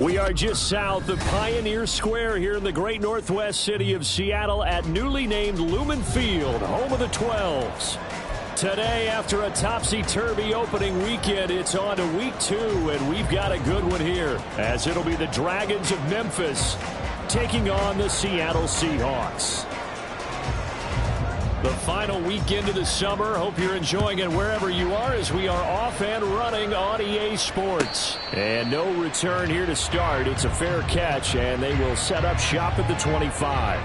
We are just south of Pioneer Square here in the great northwest city of Seattle at newly named Lumen Field, home of the 12s. Today, after a topsy-turvy opening weekend, it's on to week 2, and we've got a good one here, as it'll be the Dragons of Memphis taking on the Seattle Seahawks. The final weekend of the summer. Hope you're enjoying it wherever you are as we are off and running on EA Sports. And no return here to start. It's a fair catch, and they will set up shop at the 25.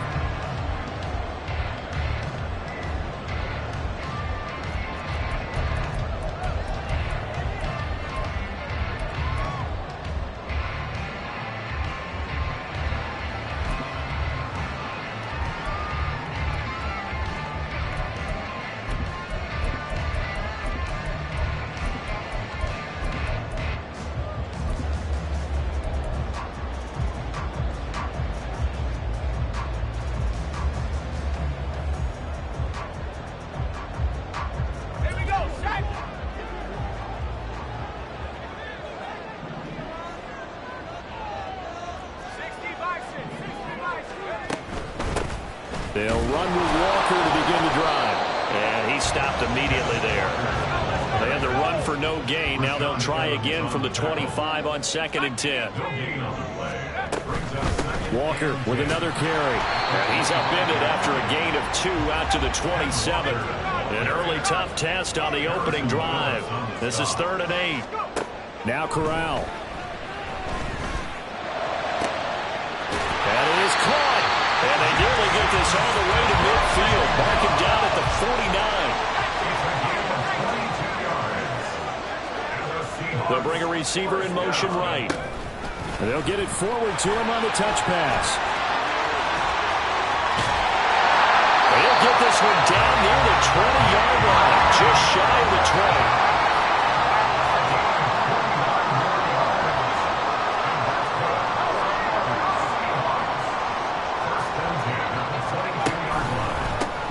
They'll run with Walker to begin the drive. And he stopped immediately there. They had the run for no gain. Now they'll try again from the 25 on 2nd and 10. Walker with another carry. And he's upended after a gain of 2 out to the 27. An early tough test on the opening drive. This is 3rd and 8. Now Corral. And it is caught. And they nearly get this all the way to midfield. Mark him down at the 49. They'll bring a receiver in motion right. And they'll get it forward to him on the touch pass. They'll get this one down near the 20-yard line, just shy of the 20.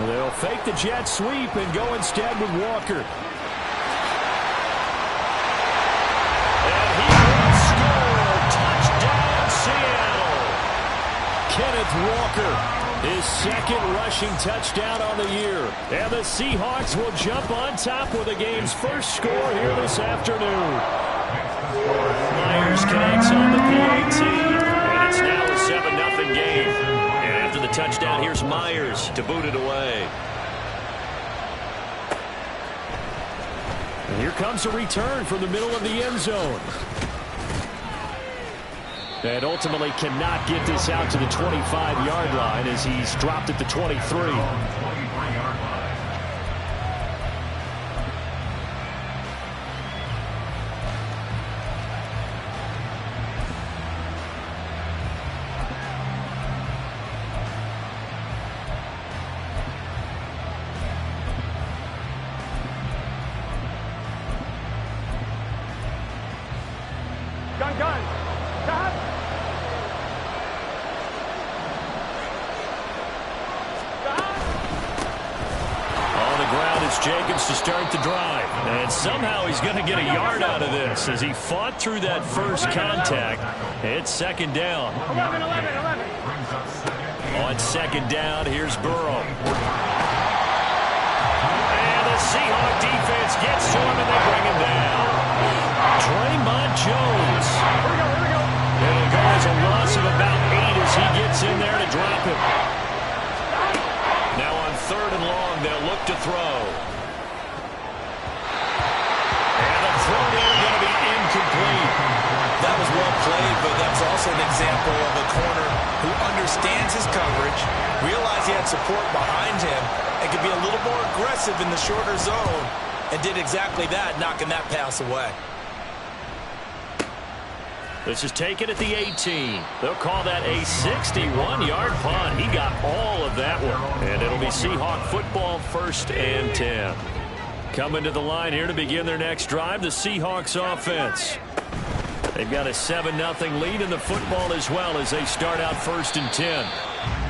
They'll fake the jet sweep and go instead with Walker. And he will score. Touchdown, Seattle. Kenneth Walker, his 2nd rushing touchdown on the year. And the Seahawks will jump on top with the game's first score here this afternoon. Myers connects on the PAT. And it's now a 7-0 game. After the touchdown, here's Myers to boot it away. And here comes a return from the middle of the end zone. And ultimately cannot get this out to the 25-yard line as he's dropped at the 23. Jacobs to start the drive. And somehow he's going to get a yard out of this as he fought through that first contact. It's 2nd down. 11. On 2nd down, here's Burrow. And the Seahawk defense gets to him and they bring him down. Draymond Jones. It'll go as a loss of about 8 as he gets in there to drop him. Now on 3rd and long, they'll look to throw. Throw there going to be incomplete. That was well played, but that's also an example of a corner who understands his coverage, realized he had support behind him, and could be a little more aggressive in the shorter zone, and did exactly that, knocking that pass away. This is taken at the 18. They'll call that a 61-yard punt. He got all of that one. And it'll be Seahawk football, 1st and 10. Coming to the line here to begin their next drive, the Seahawks offense. They've got a 7-0 lead in the football as well as they start out 1st and 10.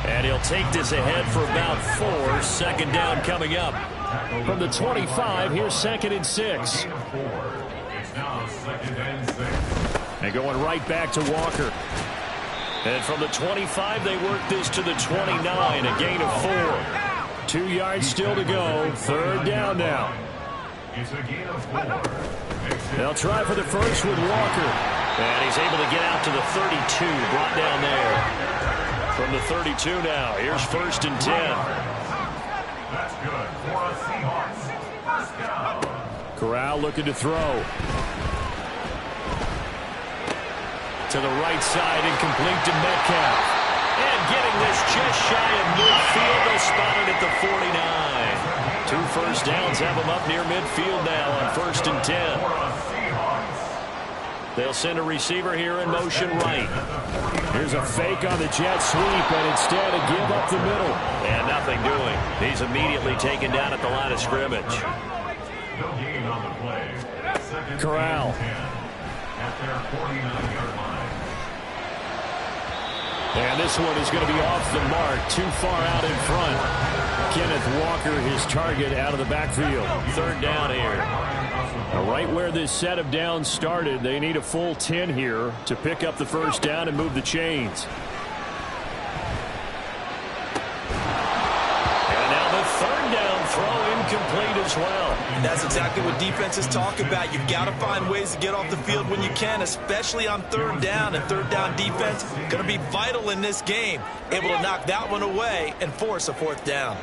And he'll take this ahead for about 4. 2nd down coming up. From the 25, here's 2nd and 6. And going right back to Walker. And from the 25, they work this to the 29, a gain of 4. 2 yards still to go. Third down now. It's a gain of 4. They'll try for the first with Walker. And he's able to get out to the 32, brought down there. From the 32 now, here's first and 10. That's good for a Seahawks. First down. Corral looking to throw. To the right side, incomplete to Metcalf. And getting this just shy of midfield, they'll spot it at the 49. 2 first downs have them up near midfield now on first and 10. They'll send a receiver here in motion right. Here's a fake on the jet sweep, and instead a give up the middle. And nothing doing. He's immediately taken down at the line of scrimmage. No gain on the play. Second Corral. and 10 at their 49-yard line. And this one is going to be off the mark, too far out in front. Kenneth Walker, his target, out of the backfield. Third down here. Now, right where this set of downs started, they need a full 10 here to pick up the first down and move the chains. And now the third down throw incomplete as well. That's exactly what defenses talk about. You've got to find ways to get off the field when you can, especially on third down. And third down defense going to be vital in this game. Able to knock that one away and force a fourth down.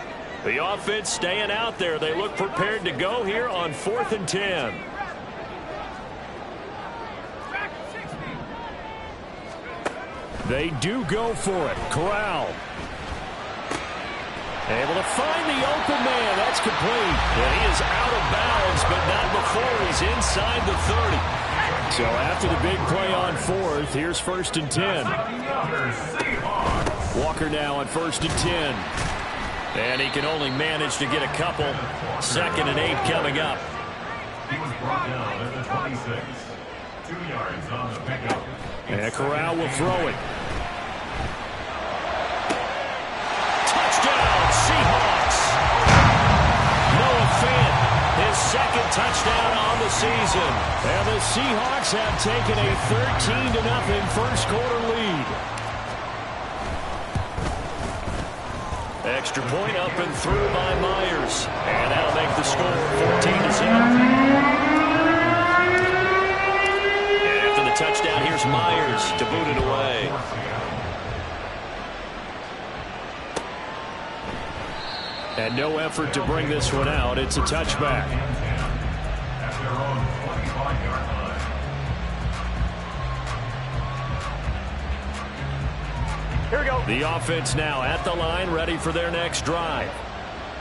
The offense staying out there. They look prepared to go here on 4th and 10. They do go for it. Corral. Able to find the open man. That's complete. And he is out of bounds, but not before he's inside the 30. So after the big play on 4th, here's first and 10. Walker now on first and 10. And he can only manage to get a couple. 2nd and 8 coming up. He was brought down at the 26. 2 yards on the pickup. And Corral will throw it. Touchdown, Seahawks. Noah Fant, his 2nd touchdown on the season. And the Seahawks have taken a 13-0 first quarter lead. Extra point up and through by Myers. And that'll make the score 14-7. And after the touchdown, here's Myers to boot it away. And no effort to bring this one out. It's a touchback. At their own 25-yard line. Here we go. The offense now at the line, ready for their next drive.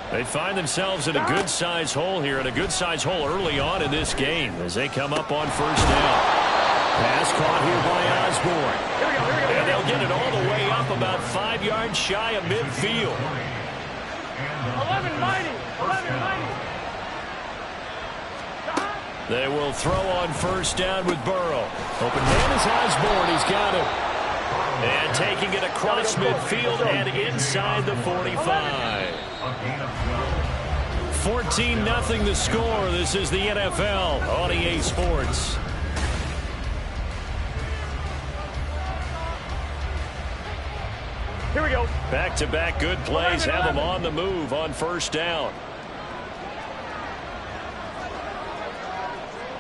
They find themselves in a good-sized hole here, and a good-sized hole early on in this game as they come up on first down. Pass caught here by Osborne. And they'll get it all the way up about 5 yards shy of midfield. 11-90. They will throw on first down with Burrow. Open man is Osborne. He's got it. And taking it across midfield and inside the 45. 14-0 the score. This is the NFL on EA Sports. Here we go. Back-to-back good plays have them on the move on first down.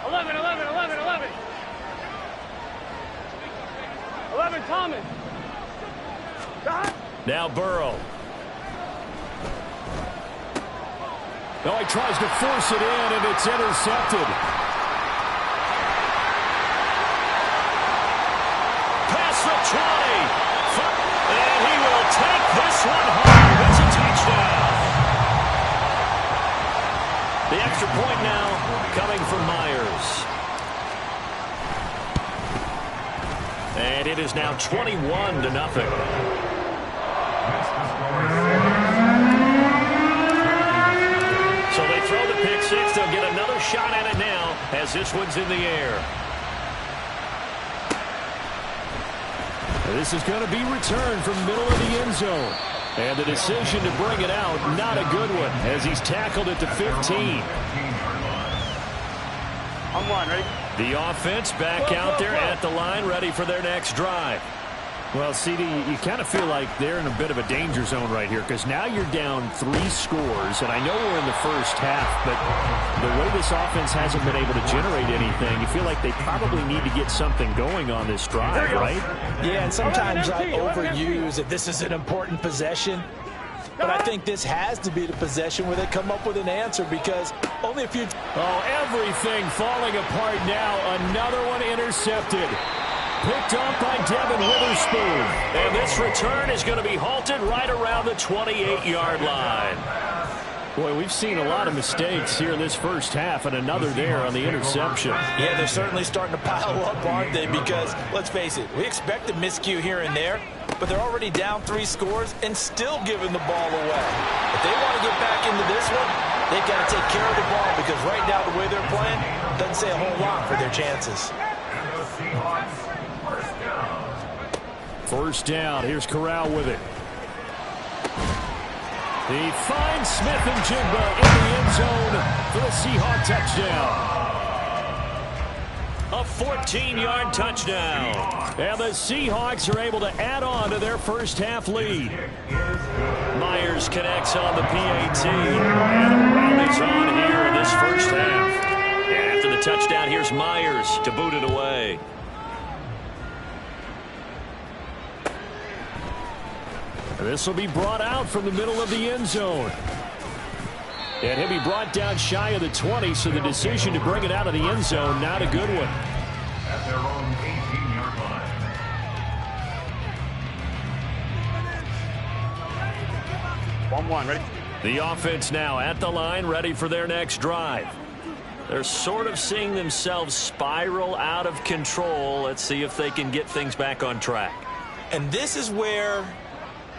11. 11, Thomas. Now Burrow. No, he tries to force it in, and it's intercepted. Past the 20. And he will take this one home. It's a touchdown. The extra point now coming from Myers. And it is now 21-0. So they throw the pick six. They'll get another shot at it now as this one's in the air. This is going to be returned from middle of the end zone. And the decision to bring it out, not a good one, as he's tackled at the 15. On one, ready? The offense back out there at the line, ready for their next drive. Well, CD, you kind of feel like they're in a bit of a danger zone right here because now you're down 3 scores, and I know we're in the first half, but the way this offense hasn't been able to generate anything, you feel like they probably need to get something going on this drive, right? Yeah, and sometimes I overuse that this is an important possession, but I think this has to be the possession where they come up with an answer because only a few... Oh, everything falling apart now. Another one intercepted. Picked off by Devin Witherspoon. And this return is going to be halted right around the 28-yard line. Boy, we've seen a lot of mistakes here in this first half, and another there on the interception. Yeah, they're certainly starting to pile up, aren't they? Because, let's face it, we expect a miscue here and there, but they're already down 3 scores and still giving the ball away. If they want to get back into this one, they've got to take care of the ball because right now the way they're playing doesn't say a whole lot for their chances. First down. Here's Corral with it. He finds Smith and Jigba in the end zone for the Seahawk touchdown. A 14-yard touchdown. And the Seahawks are able to add on to their first half lead. Myers connects on the PAT. And a run is on here in this first half. And after the touchdown, here's Myers to boot it away. This will be brought out from the middle of the end zone. And he'll be brought down shy of the 20, so the decision to bring it out of the end zone, not a good one. At their own 18-yard line. 1-1, ready? The offense now at the line, ready for their next drive. They're sort of seeing themselves spiral out of control. Let's see if they can get things back on track. And this is where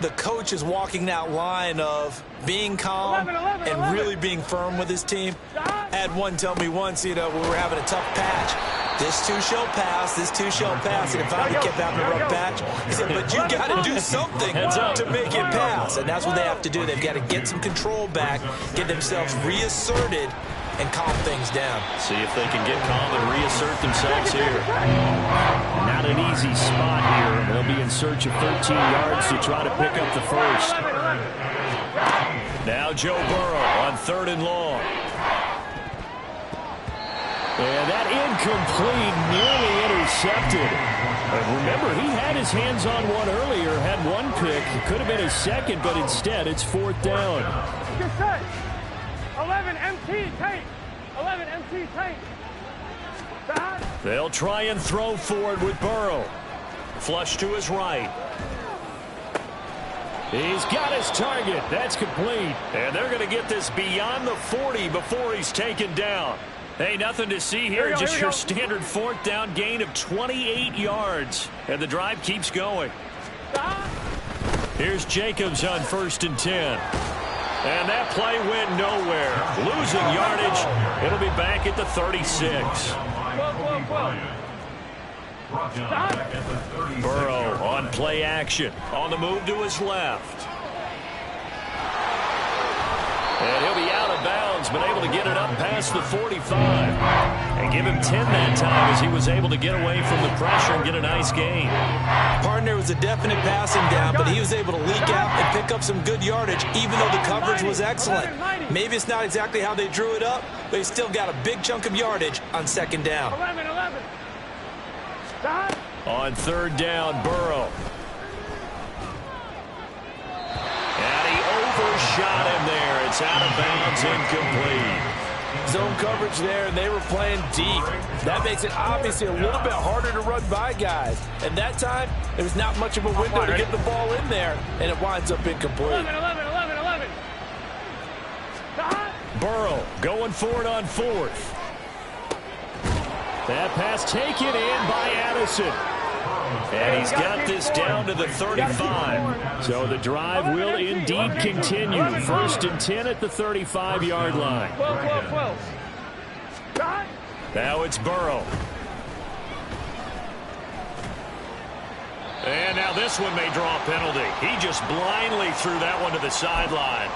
the coach is walking that line of being calm and really being firm with his team. I had one tell me once, you know, when we were having a tough patch, this too shall pass, this too shall pass, and it finally kept having a rough patch. He said, but you got to do something to make it pass, and that's what they have to do. They've got to get some control back, get themselves reasserted, and calm things down. See if they can get calm and reassert themselves here. Not an easy spot here. They'll be in search of 13 yards to try to pick up the first. Now Joe Burrow on 3rd and long. And that incomplete, nearly intercepted. And remember, he had his hands on one earlier, had one pick. It could have been his second, but instead it's 4th down. Get set. 11 MT tight. 11 MT tight. They'll try and throw forward with Burrow. Flush to his right. He's got his target. That's complete. And they're going to get this beyond the 40 before he's taken down. Hey, nothing to see here. Just your standard 4th down gain of 28 yards. And the drive keeps going. Here's Jacobs on 1st and 10. And that play went nowhere. Losing yardage. It'll be back at the 36. Burrow on play action. On the move to his left. And he'll be out of bounds, but able to get it up past the 45. And give him 10 that time as he was able to get away from the pressure and get a nice gain. Partner was a definite passing down, but he was able to leak out and pick up some good yardage, even though the coverage was excellent. Maybe it's not exactly how they drew it up, but he still got a big chunk of yardage on 2nd down. 11. On 3rd down, Burrow. And he overshot him there. It's out of bounds, incomplete. Zone coverage there, and they were playing deep. That makes it obviously a little bit harder to run by guys. And that time, there was not much of a window to get the ball in there, and it winds up incomplete. 11. Burrow going for it on 4th. That pass taken in by Addison. And he's got this down to the 35. So the drive will indeed continue. 1st and 10 at the 35-yard line. 12. Now it's Burrow. And now this one may draw a penalty. He just blindly threw that one to the sideline.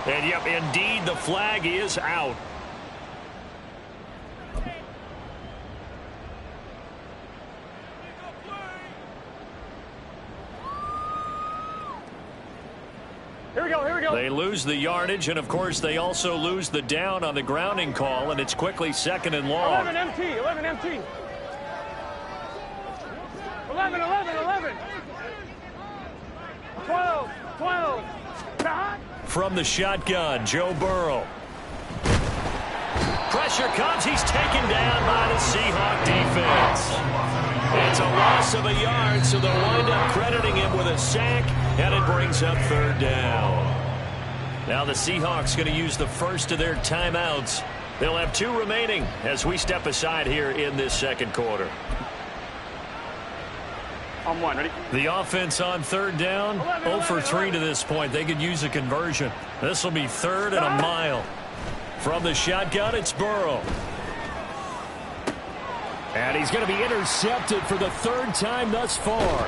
And, yep, indeed, the flag is out. we go, here we go. They lose the yardage, and, of course, they also lose the down on the grounding call, and it's quickly 2nd and long. 11 MT, 11 MT. 11, 12, 12. From the shotgun, Joe Burrow. Pressure comes. He's taken down by the Seahawk defense. It's a loss of a yard, so they'll wind up crediting him with a sack, and it brings up 3rd down. Now the Seahawks going to use the first of their timeouts. They'll have 2 remaining as we step aside here in this 2nd quarter. On 1, ready? The offense on 3rd down, 0 for 3 to this point. They could use a conversion. This will be 3rd and a mile. From the shotgun, it's Burrow. And he's going to be intercepted for the 3rd time thus far.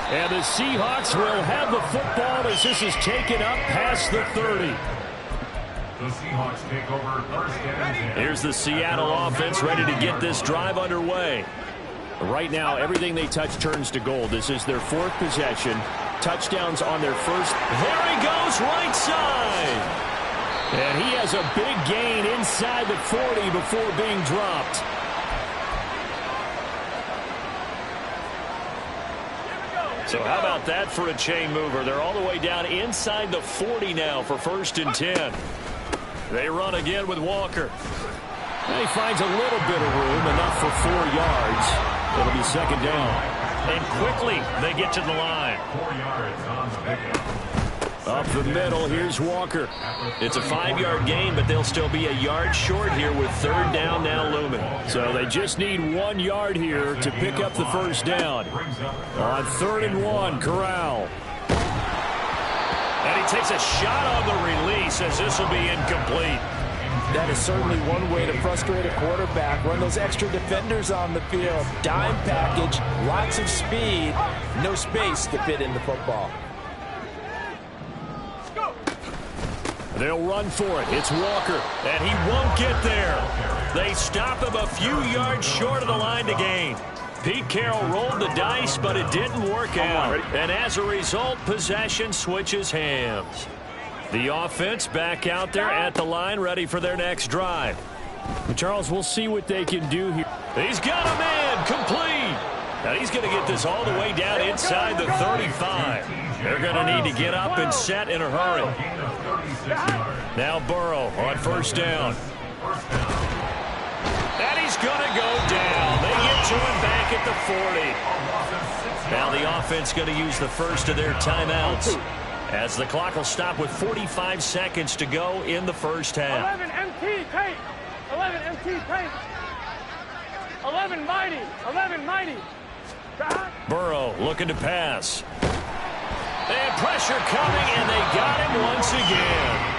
And the Seahawks will have the football as this is taken up past the 30. The Seahawks take over 1st and 10. Here's the Seattle offense ready to get this drive underway. Right now, everything they touch turns to gold. This is their 4th possession. Touchdowns on their first. There he goes, right side. And he has a big gain inside the 40 before being dropped. So how about that for a chain mover? They're all the way down inside the 40 now for 1st and 10. They run again with Walker. And he finds a little bit of room, enough for 4 yards. It'll be 2nd down. And quickly they get to the line. 4 yards on the pickup. Up the middle, here's Walker. It's a 5-yard gain, but they'll still be a yard short here with 3rd down now looming. So they just need 1 yard here to pick up the 1st down. On 3rd and 1, Corral. And he takes a shot on the release as this will be incomplete. That is certainly one way to frustrate a quarterback. Run those extra defenders on the field. Dime package, lots of speed, no space to fit in the football. They'll run for it. It's Walker, and he won't get there. They stop him a few yards short of the line to gain. Pete Carroll rolled the dice, but it didn't work out. And as a result, possession switches hands. The offense back out there at the line, ready for their next drive. Charles, we'll see what they can do here. He's got a man, complete. Now he's going to get this all the way down inside the 35. They're going to need to get up and set in a hurry. Now Burrow on 1st down. And he's going to go down. They get to him back at the 40. Now the offense going to use the first of their timeouts, as the clock will stop with 45 seconds to go in the 1st half. 11 MT paint. 11 MT paint. 11 mighty. 11 mighty. Burrow looking to pass. And pressure coming, and they got him once again.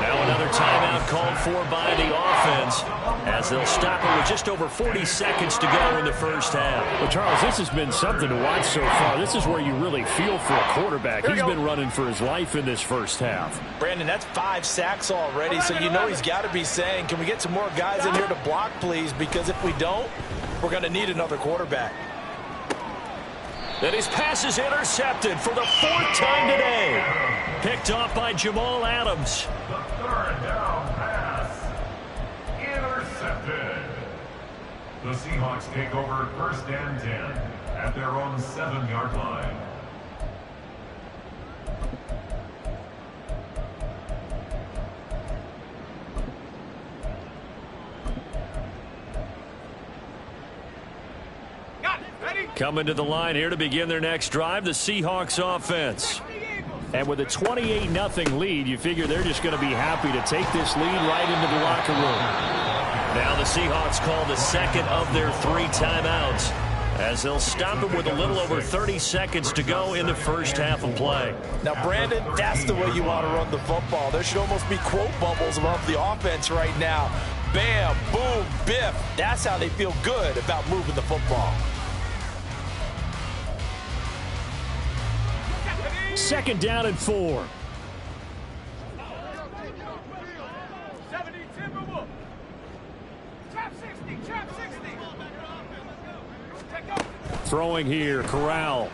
Now another timeout called for by the offense, as they'll stop it with just over 40 seconds to go in the 1st half. Well, Charles, this has been something to watch so far. This is where you really feel for a quarterback. He's been running for his life in this 1st half. Brandon, that's 5 sacks already, so you know he's got to be saying, can we get some more guys in here to block, please? Because if we don't, we're going to need another quarterback. And his pass is intercepted for the 4th time today. Picked off by Jamal Adams. The 3rd down pass. Intercepted. The Seahawks take over 1st and 10 at their own 7-yard line. Coming to the line here to begin their next drive, the Seahawks offense. And with a 28-0 lead, you figure they're just going to be happy to take this lead right into the locker room. Now the Seahawks call the 2nd of their 3 timeouts, as they'll stop it with a little over 30 seconds to go in the 1st half of play. Now, Brandon, that's the way you want to run the football. There should almost be quote bubbles above the offense right now. Bam, boom, biff. That's how they feel good about moving the football. 2nd down and 4. Throwing here, Corral.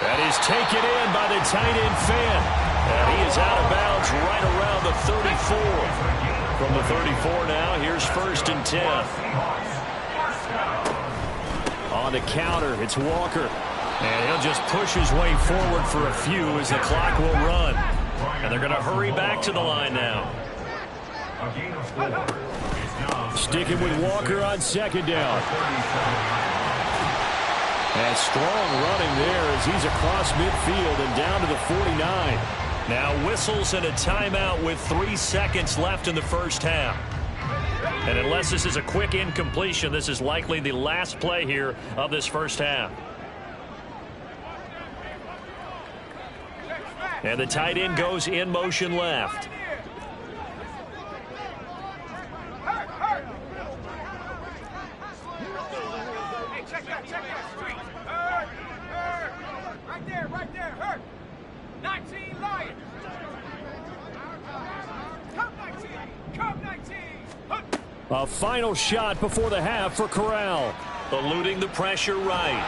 That is taken in by the tight end Fan. And he is out of bounds right around the 34. From the 34 now, here's 1st and 10. On the counter, it's Walker. And he'll just push his way forward for a few as the clock will run. And they're going to hurry back to the line now. Sticking with Walker on 2nd down. And strong running there as he's across midfield and down to the 49. Now whistles and a timeout with 3 seconds left in the first half. And unless this is a quick incompletion, this is likely the last play here of this first half. And the tight end goes in motion left. Hey, check that street. Right there, hurt. 19 Lions. Come 19. A final shot before the half for Corral. Eluding the pressure right.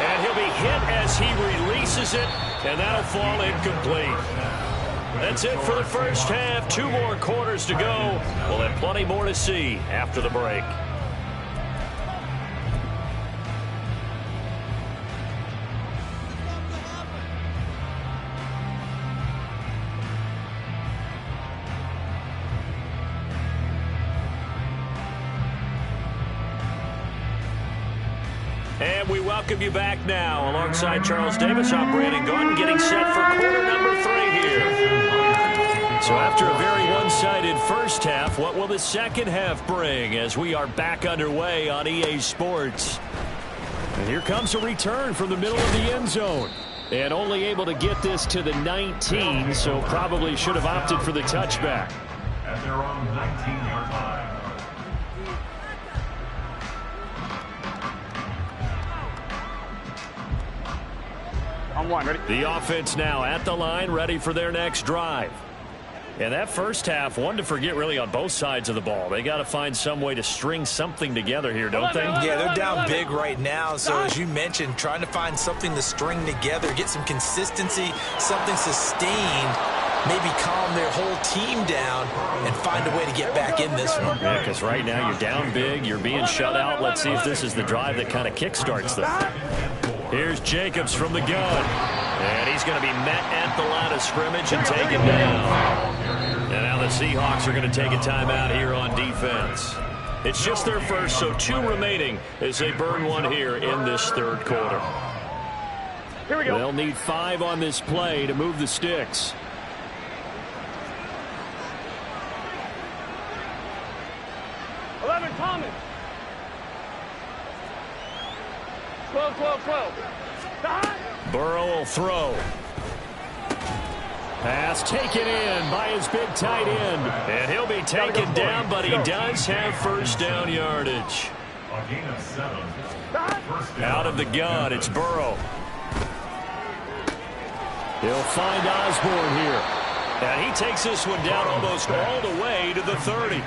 And he'll be hit as he releases it, and that'll fall incomplete. That's it for the first half. 2 more quarters to go. We'll have plenty more to see after the break. And we welcome you back now. Alongside Charles Davis, I'm Brandon Gordon, getting set for quarter number 3 here. So after a very one-sided first half, what will the second half bring as we are back underway on EA Sports? And here comes a return from the middle of the end zone. And only able to get this to the 19, so probably should have opted for the touchback. At their own 19-yard line. On 1, ready? The offense now at the line, ready for their next drive. And that first half, one to forget really on both sides of the ball. They got to find some way to string something together here, don't they? Yeah, they're down big right now. So as you mentioned, trying to find something to string together, get some consistency, something sustained, maybe calm their whole team down and find a way to get back in this one. Yeah, because right now you're down big, you're being shut out. Let's see if this is the drive that kind of kickstarts them. Here's Jacobs from the gun. And he's going to be met at the line of scrimmage and taken down. And now the Seahawks are going to take a timeout here on defense. It's just their first, so 2 remaining as they burn one here in this third quarter. Here we go. They'll need 5 on this play to move the sticks. Thomas. 12. Burrow will throw. Pass taken in by his big tight end. And he'll be taken down, but he does have first down yardage. A gain of 7. Out of the gun, it's Burrow. He'll find Osborne here. And he takes this one down almost all the way to the 30.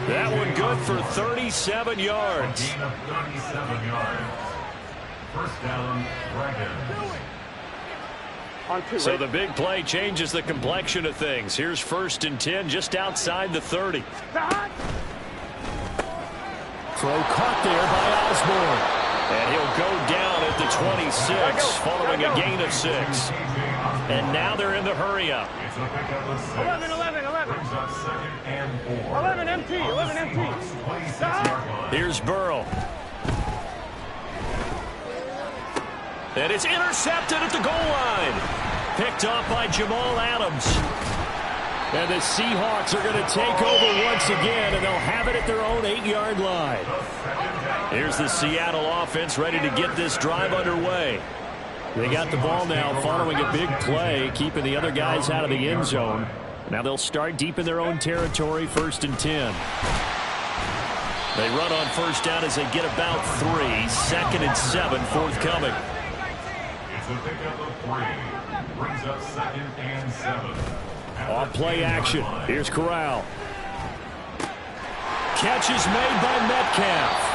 That one good for 37 yards. A gain of 37 yards. First down, Dragons. So the big play changes the complexion of things. Here's 1st and 10 just outside the 30. Throw caught there by Osborne. And he'll go down at the 26 following a gain of 6. And now they're in the hurry up. It's a pickup of 6. 11. Brings up 2nd and 4. 11 MT. Here's Burrow. And it's intercepted at the goal line. Picked off by Jamal Adams. And the Seahawks are going to take over once again, and they'll have it at their own 8-yard line. Here's the Seattle offense ready to get this drive underway. They got the ball now following a big play, keeping the other guys out of the end zone. Now they'll start deep in their own territory, 1st and 10. They run on first down as they get about 3. 2nd and 7 forthcoming. It's a pickup of 3. Brings up 2nd and 7. Off play action. Here's Corral. Catch is made by Metcalf.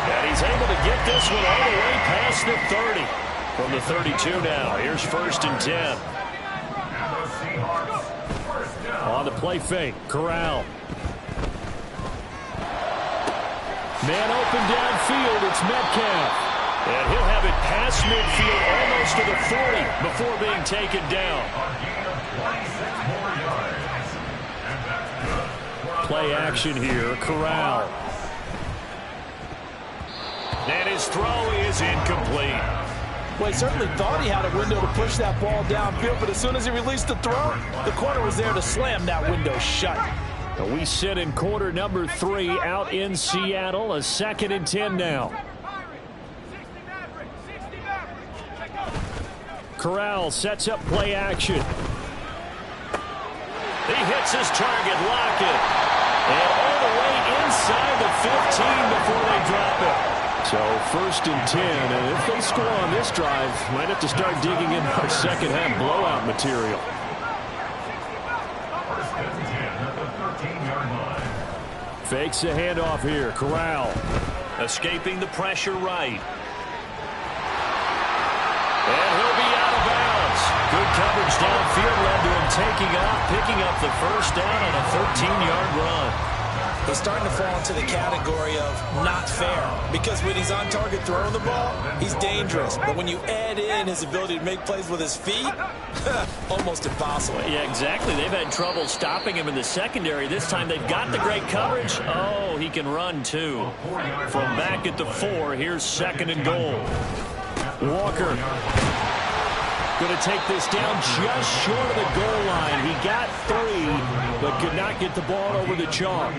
And he's able to get this one all the way past the 30. From the 32 now, here's 1st and 10. On the play fake, Corral. Man open downfield, it's Metcalf. And he'll have it past midfield almost to the 40 before being taken down. Play action here, Corral. And his throw is incomplete. Well, he certainly thought he had a window to push that ball downfield, but as soon as he released the throw, the corner was there to slam that window shut. We sit in quarter number 3 out in Seattle. A 2nd and 10 now. Corral sets up play action. He hits his target, Lockett. And all the way inside the 15 before they drop it. So 1st and 10, and if they score on this drive, might have to start digging in our second half blowout material. 1st and 10 at the 13-yard line. Fakes a handoff here, Corral. Escaping the pressure right. And he'll be out of bounds. Good coverage downfield led to him taking off, picking up the 1st down on a 13-yard run. He's starting to fall into the category of not fair, because when he's on target throwing the ball, he's dangerous. But when you add in his ability to make plays with his feet, almost impossible. Yeah, exactly. They've had trouble stopping him in the secondary. This time they've got the great coverage. Oh, he can run too. From back at the 4, here's 2nd and goal. Walker going to take this down just short of the goal line. He got 3, but could not get the ball over the chalk.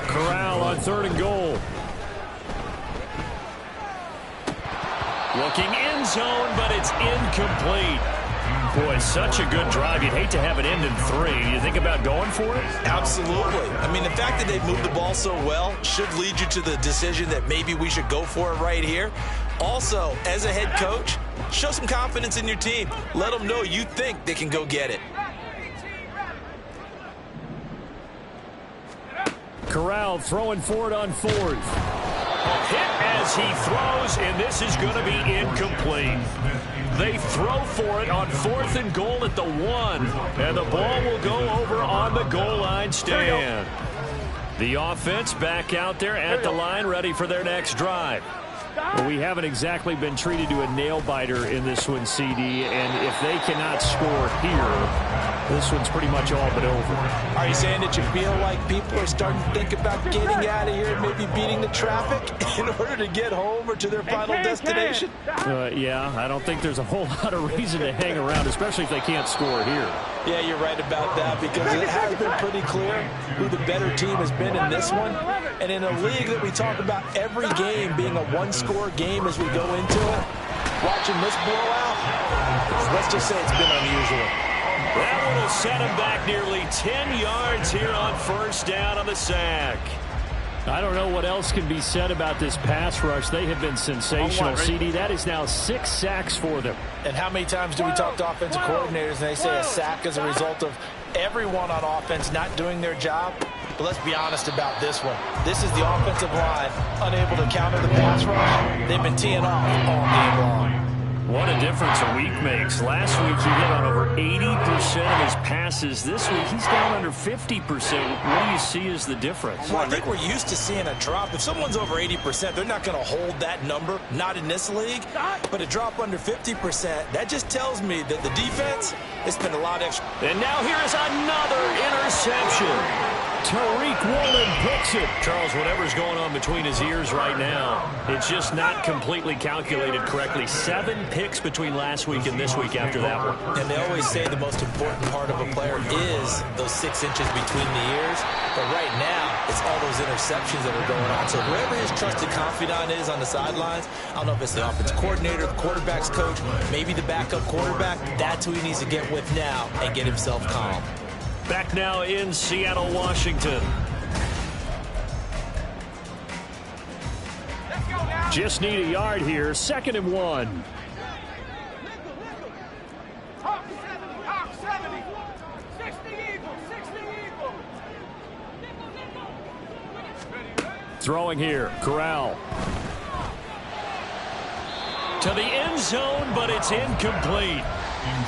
Corral on 3rd and goal. Looking end zone, but it's incomplete. Boy, such a good drive. You'd hate to have it end in 3. You think about going for it? Absolutely. I mean, the fact that they've moved the ball so well should lead you to the decision that maybe we should go for it right here. Also, as a head coach, show some confidence in your team. Let them know you think they can go get it. Corral throwing for it on 4th. Hit as he throws, and this is going to be incomplete. They throw for it on 4th and goal at the 1, and the ball will go over on the goal line stand. The offense back out there at the line, ready for their next drive. Well, we haven't exactly been treated to a nail-biter in this one, CD, and if they cannot score here, this one's pretty much all but over. Are you saying that you feel like people are starting to think about getting out of here and maybe beating the traffic in order to get home or to their final destination? Yeah, I don't think there's a whole lot of reason to hang around, especially if they can't score here. Yeah, you're right about that, because it has been pretty clear who the better team has been in this one. And in a league that we talk about every game being a one-score game as we go into it, watching this blowout, let's just say it's been unusual. That one will set him back nearly 10 yards here on 1st down on the sack. I don't know what else can be said about this pass rush. They have been sensational, CD. That is now 6 sacks for them. And how many times do we talk to offensive coordinators and they say a sack is a result of everyone on offense not doing their job? But let's be honest about this one. This is the offensive line unable to counter the pass rush. They've been teeing off all game long. What a difference a week makes. Last week he hit on over 80% of his passes. This week he's down under 50%. What do you see as the difference? Well, I think we're used to seeing a drop. If someone's over 80%, they're not going to hold that number. Not in this league. But a drop under 50%, that just tells me that the defense has spent a lot extra. And now here is another interception. Tariq Woolen picks it. Charles, whatever's going on between his ears right now, it's just not completely calculated correctly. 7 picks between last week and this week after that one. And they always say the most important part of a player is those 6 inches between the ears. But right now, it's all those interceptions that are going on. So whoever his trusted confidant is on the sidelines, I don't know if it's the offensive coordinator, the quarterback's coach, maybe the backup quarterback, that's who he needs to get with now and get himself calm. Back now in Seattle, Washington. Just need a yard here. 2nd and 1. Throwing here, Corral. To the end zone, but it's incomplete.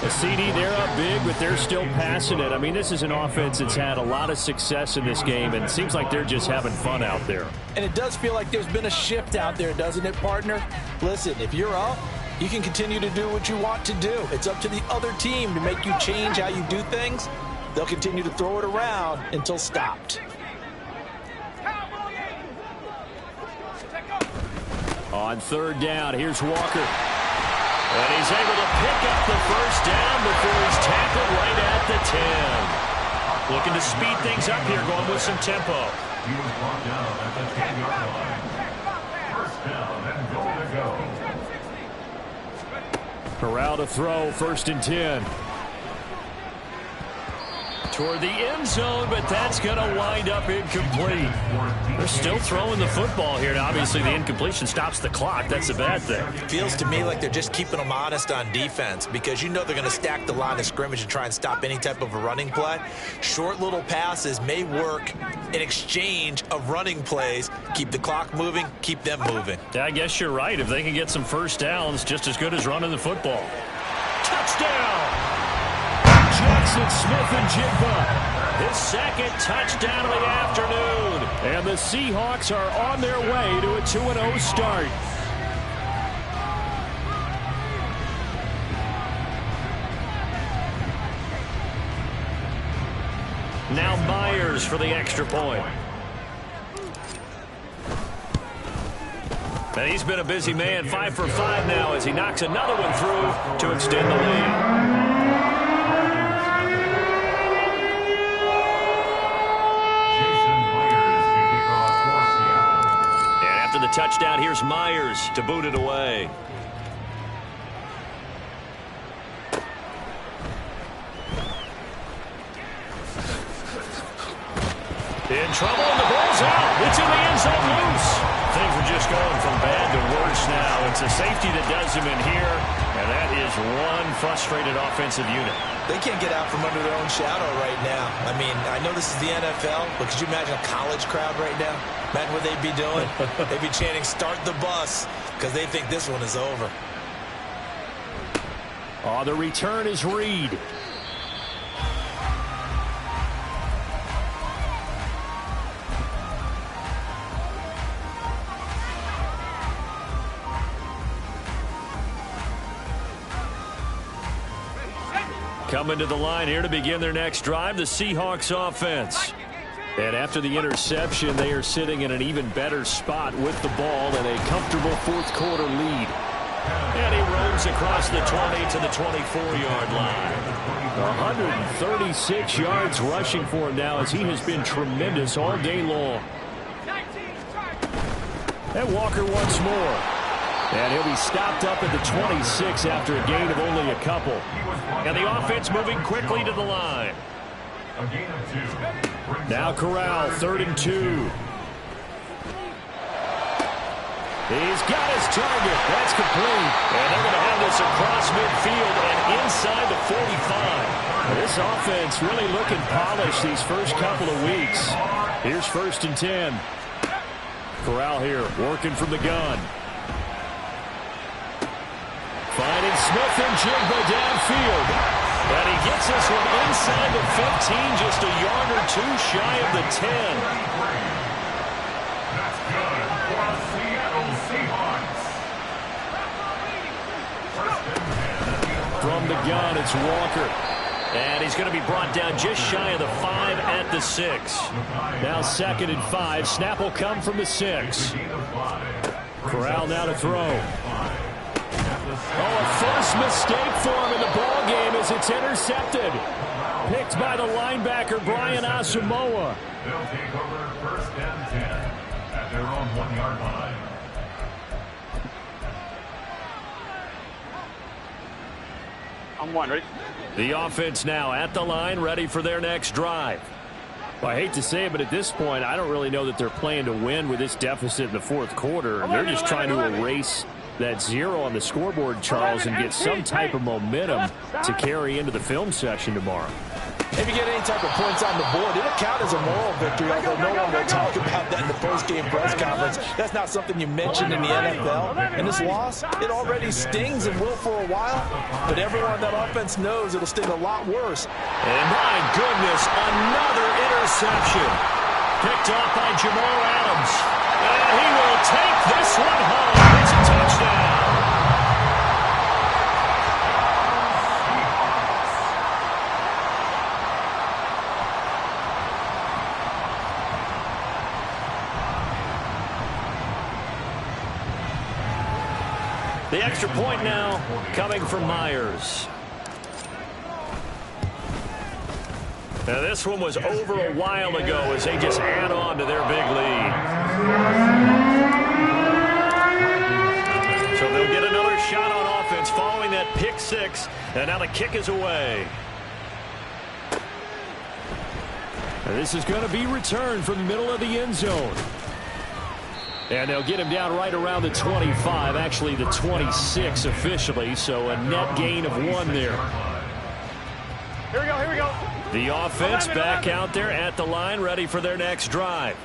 The CD, they're up big, but they're still passing it. I mean, this is an offense that's had a lot of success in this game, and it seems like they're just having fun out there. And it does feel like there's been a shift out there, doesn't it, partner? Listen, if you're up, you can continue to do what you want to do. It's up to the other team to make you change how you do things. They'll continue to throw it around until stopped. On third down, here's Walker. And he's able to pick up the first down before he's tackled right at the 10. Looking to speed things up here, going with some tempo. He was brought down at the 10-yard line. First down and goal to go. Corral to throw, 1st and 10. Toward the end zone, but that's going to wind up incomplete. They're still throwing the football here, and obviously the incompletion stops the clock. That's a bad thing. Feels to me like they're just keeping them honest on defense because you know they're going to stack the line of scrimmage and try and stop any type of a running play. Short little passes may work in exchange of running plays. Keep the clock moving, keep them moving. Yeah, I guess you're right. If they can get some first downs, just as good as running the football. Touchdown! Jackson Smith-Njigba, his second touchdown of the afternoon. And the Seahawks are on their way to a 2-0 start. Now Myers for the extra point. And he's been a busy man, 5 for 5 now as he knocks another one through to extend the lead. The touchdown, here's Myers to boot it away. In trouble, and the ball's out. It's in the end zone loose. Things are just going from bad to worse now. It's a safety that does him in here, and that is one frustrated offensive unit. They can't get out from under their own shadow right now. I mean, I know this is the NFL, but could you imagine a college crowd right now? Imagine what they'd be doing. They'd be chanting, "Start the bus," because they think this one is over. Oh, the return is Reed. Coming to the line here to begin their next drive, the Seahawks offense. And after the interception, they are sitting in an even better spot with the ball and a comfortable fourth quarter lead. And he roams across the 20 to the 24-yard line. 136 yards rushing for him now as he has been tremendous all day long. And Walker once more. And he'll be stopped up at the 26 after a gain of only a couple. And the offense moving quickly to the line. Now Corral, 3rd and 2. He's got his target. That's complete. And they're going to have this across midfield and inside the 45. This offense really looking polished these first couple of weeks. Here's 1st and 10. Corral here working from the gun. Finding Smith-Njigba downfield. And he gets this one inside the 15, just a yard or two shy of the 10. That's good for the Seattle Seahawks. First and 10. From the gun, it's Walker. And he's going to be brought down just shy of the 5 at the 6. Now 2nd and 5. Snap will come from the 6. Corral now to throw. Oh, a first mistake for him in the ball game as it's intercepted. Picked by the linebacker, Brian Asamoah. They'll take over 1st and 10 at their own 1-yard line. I'm one, ready? The offense now at the line, ready for their next drive. Well, I hate to say it, but at this point, I don't really know that they're playing to win with this deficit in the fourth quarter. They're just trying to erase that 0 on the scoreboard, Charles, and get some type of momentum to carry into the film session tomorrow. If you get any type of points on the board, it'll count as a moral victory, although no one will talk about that in the post-game press conference. That's not something you mentioned in the NFL. And this loss, it already stings and will for a while, but everyone on that offense knows it'll sting a lot worse. And my goodness, another interception. Picked off by Jamal Adams. And he will take this one home. It's a touchdown. The extra point now coming from Myers. Now this one was over a while ago as they just add on to their big lead. So they'll get another shot on offense following that pick six, and now the kick is away. And this is going to be returned from the middle of the end zone. And they'll get him down right around the 25, actually the 26 officially, so a net gain of 1 there. Here we go, here we go. The offense back out there at the line, ready for their next drive.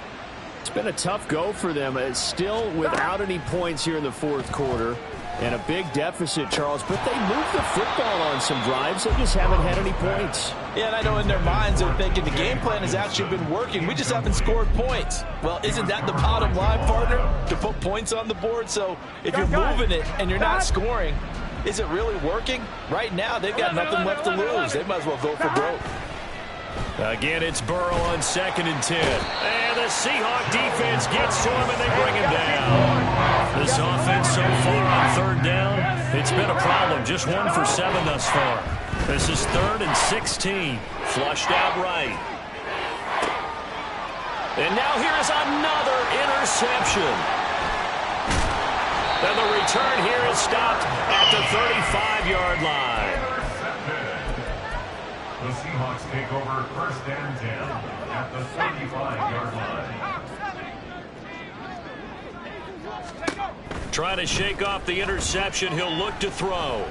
It's been a tough go for them. It's still without any points here in the fourth quarter. And a big deficit, Charles, but they moved the football on some drives. They just haven't had any points. Yeah, and I know in their minds they're thinking the game plan has actually been working. We just haven't scored points. Well, isn't that the bottom line, partner? To put points on the board? So if you're moving it and you're not scoring, is it really working? Right now, they've got nothing left to lose. They might as well go for broke. Again, it's Burrow on 2nd and 10. And the Seahawk defense gets to him, and they bring him down. This offense so far on 3rd down, it's been a problem. Just 1 for 7 thus far. This is 3rd and 16. Flushed out right. And now here is another interception. And the return here is stopped at the 35-yard line. The Seahawks take over 1st and 10 at the 35-yard line. Trying to shake off the interception. He'll look to throw.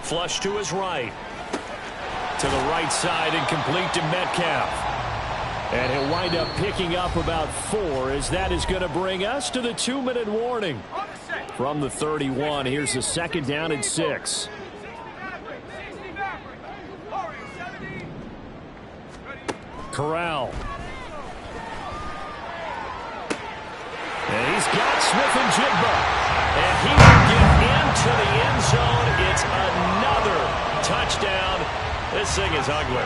Flush to his right. To the right side and complete to Metcalf. And he'll wind up picking up about 4 as that is going to bring us to the 2-minute warning. From the 31, here's the 2nd down and 6. Corral. And he's got Smith-Njigba. And he will get into the end zone. It's another touchdown. This thing is ugly.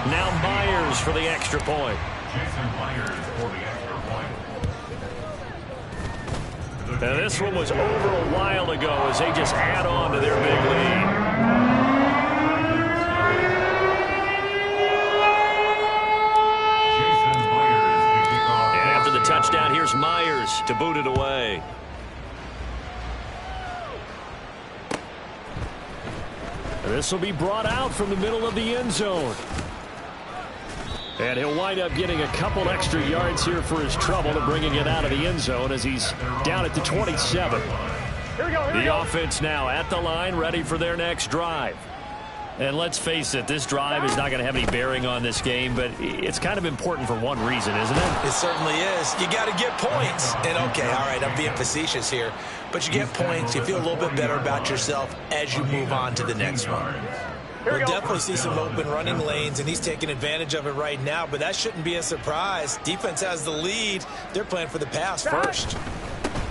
Now Myers for the extra point. Jason Myers for the extra point. And this one was over a while ago as they just add on to their big lead. Touchdown. Here's Myers to boot it away. This will be brought out from the middle of the end zone. And he'll wind up getting a couple extra yards here for his trouble to bringing it out of the end zone as he's down at the 27. The offense now at the line, ready for their next drive. And let's face it, this drive is not going to have any bearing on this game, but it's kind of important for one reason, isn't it? It certainly is. You got to get points. And, okay, all right, I'm being facetious here. But you get points, you feel a little bit better about yourself as you move on to the next one. We'll definitely see some open running lanes, and he's taking advantage of it right now, but that shouldn't be a surprise. Defense has the lead. They're playing for the pass first.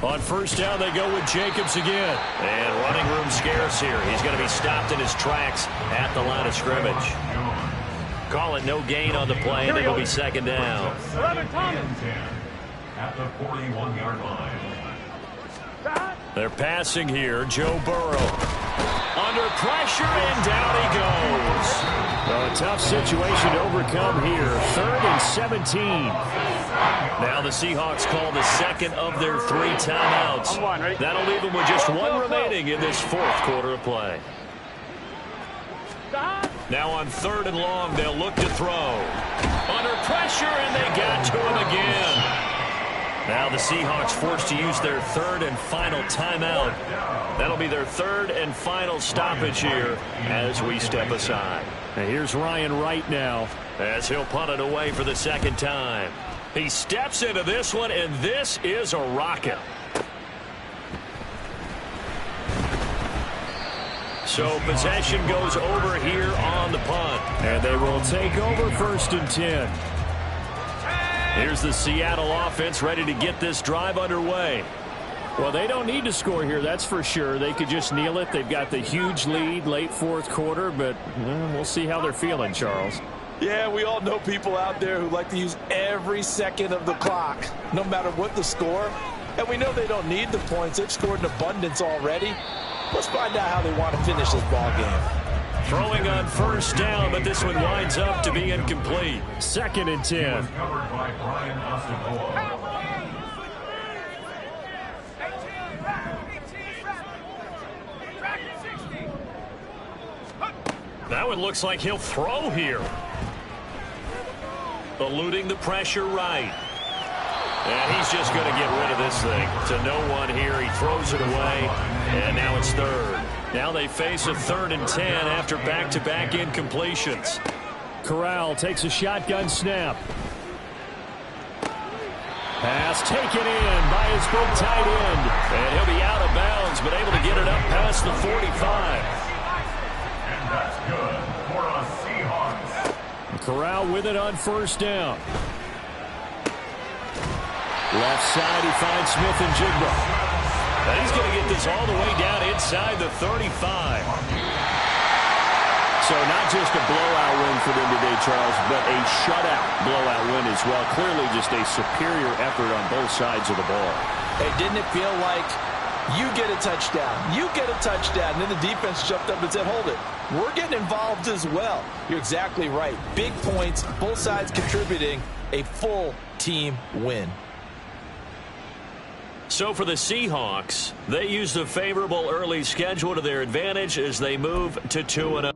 On 1st down, they go with Jacobs again. And running room scarce here. He's going to be stopped in his tracks at the line of scrimmage. Call it no gain on the play, and it'll be 2nd down. 11 at the 41-yard line. They're passing here. Joe Burrow. Under pressure, and down he goes. Well, a tough situation to overcome here. 3rd and 17. Now the Seahawks call the 2nd of their 3 timeouts. That'll leave them with just 1 remaining in this 4th quarter of play. Now on 3rd and long, they'll look to throw. Under pressure, and they got to him again. Now the Seahawks forced to use their 3rd and final timeout. That'll be their 3rd and final stoppage here as we step aside. And here's Ryan Wright now as he'll punt it away for the second time. He steps into this one, and this is a rocket. So possession goes over here on the punt. And they will take over 1st and 10. Here's the Seattle offense ready to get this drive underway. Well, they don't need to score here, that's for sure. They could just kneel it. They've got the huge lead late 4th quarter, but we'll see how they're feeling, Charles. Yeah, we all know people out there who like to use every second of the clock, no matter what the score. And we know they don't need the points. They've scored in abundance already. Let's find out how they want to finish this ball game. Throwing on 1st down, but this one winds up to be incomplete. 2nd and 10. Was covered by Brian Ostapola. That one looks like he'll throw here. Eluding the pressure right. And he's just going to get rid of this thing. To no one here. He throws it away. And now it's 3rd. Now they face a 3rd and 10 after back-to-back incompletions. Corral takes a shotgun snap. Pass taken in by his big tight end. And he'll be out of bounds, but able to get it up past the 45. And that's good for a Seahawks. Corral with it on 1st down. Left side, he finds Smith and Jigba. And he's going to get this all the way down inside the 35. So not just a blowout win for them today, Charles, but a shutout blowout win as well. Clearly just a superior effort on both sides of the ball. Hey, didn't it feel like you get a touchdown, you get a touchdown, and then the defense jumped up and said, hold it, we're getting involved as well. You're exactly right. Big points, both sides contributing, a full team win. So for the Seahawks, they used a favorable early schedule to their advantage as they move to 2-0.